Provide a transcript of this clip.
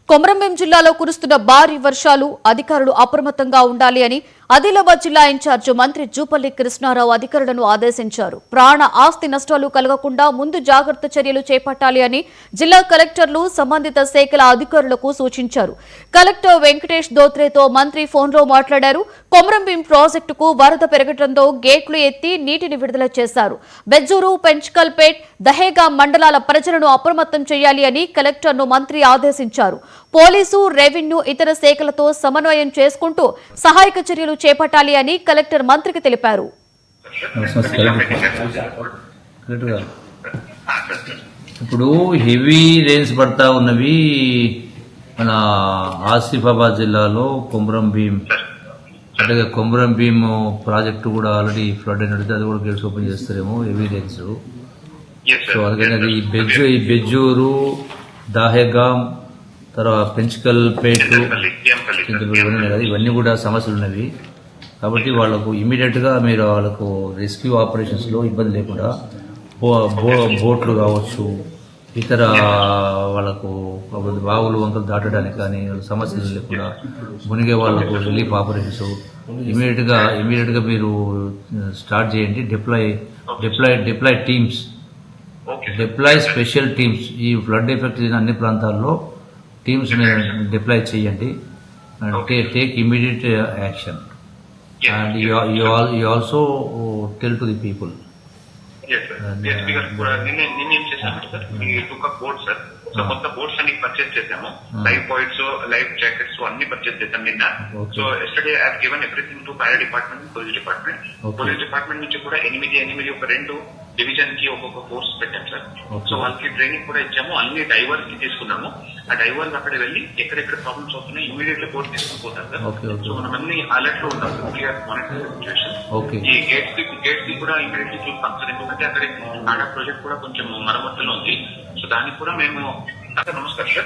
కొమరంభీం జిల్లాలో కురుస్తున్న భారీ వర్షాలు అధికారులు అప్రమత్తంగా ఉండాలి అని ఆదిలాబాద్ జిల్లా ఇన్ఛార్జ్ మంత్రి జూపల్లి కృష్ణారావు అధికారులను ఆదేశించారు. ప్రాణ ఆస్తి నష్టాలు కలగకుండా ముందు జాగ్రత్త చర్యలు చేపట్టాలి అని జిల్లా కలెక్టర్లు సంబంధిత శాఖల అధికారులకు సూచించారు. కలెక్టర్ వెంకటేష్ దోత్రేతో మంత్రి ఫోన్లో మాట్లాడారు. కొమరంభీం ప్రాజెక్టుకు వరద పెరగడంతో గేట్లు ఎత్తి నీటిని విడుదల చేశారు. బెజ్జూరు, పెంచ్కల్పేట్, దహేగాం మండలాల ప్రజలను అప్రమత్తం చేయాలి అని కలెక్టర్ను మంత్రి ఆదేశించారు. పోలీసు, రెవెన్యూ, ఇతర శాఖలతో సమన్వయం చేసుకుంటూ సహాయక చర్యలు చేపట్టాలి అని కలెక్టర్ మంత్రికి తెలిపారు. ఇప్పుడు హెవీ రెయిన్స్ పడతా ఉన్నవి మన ఆసిఫాబాద్ జిల్లాలో కొమరంభీం, అంటే కొమరంభీం ప్రాజెక్టు కూడా ఆల్రెడీ ఫ్లడ్ అయినట్టు అది కూడా గేట్స్ ఓపెన్ చేస్తారేమో హెవీ రెయిన్స్. సో అందుకని అది ఈ బెజ్జూరు, దాహేగాం, తర్వాత పెంచ్కల్పేట్, ఇవన్నీ కూడా సమస్యలు ఉన్నవి. కాబట్టి వాళ్లకు ఇమీడియట్గా మీరు వాళ్ళకు రెస్క్యూ ఆపరేషన్స్లో ఇబ్బంది లేకుండా బోట్లు కావచ్చు, ఇతర వాళ్ళకు బావులు వంకలు దాటడానికి కానీ సమస్యలు లేకుండా మునిగే వాళ్లకు రిలీఫ్ ఆపరేషన్స్ ఇమీడియట్గా మీరు స్టార్ట్ చేయండి. Deploy teams, deploy special teams ఈ ఫ్లడ్ ఎఫెక్ట్ అయిన అన్ని ప్రాంతాల్లో టీమ్స్ డిప్లాయ్ చేయండి. Take immediate action and you also tell to the people. Yes sir. DSP గారు కూడా నిన్న ఏం చేశాము సార్, ఈ took up board sir. So కొత్త బోర్డ్స్ అన్ని పర్చేస్ చేసాము. లైఫ్ బాయ్స్, లైఫ్ జాకెట్స్ అన్ని పర్చేస్ చేసాం నిన్న. So yesterday I have given everything to fire department, police department. Police department నుంచి కూడా 8 ఒక 2 డివిజన్ కి ఒక్కొక్క ఫోర్స్ పెట్టాం సార్. సో వాళ్ళకి ట్రైనింగ్ కూడా ఇచ్చాము. అన్ని డైవర్స్ కి తీసుకున్నాము. ఆ డైవర్స్ అక్కడ వెళ్ళి ఎక్కడెక్కడ ప్రాబ్లమ్స్ అవుతున్నాయి ఇమీడియట్లీ బోర్డు తీసుకుని పోతారు సార్. సో మనం అన్ని అలర్ట్ లో ఉంటాం సార్, క్లియర్ మానిటరింగ్ సిచ్యువేషన్. ఈ గేట్స్ కి కూడా ఇమీడియట్లీ చూస్తాం సార్, ఎందుకంటే అక్కడ ఆడ ప్రాజెక్ట్ కూడా కొంచెం మరమ్మతుల్లో ఉంది. సో దానికి కూడా మేము నమస్కారం సార్.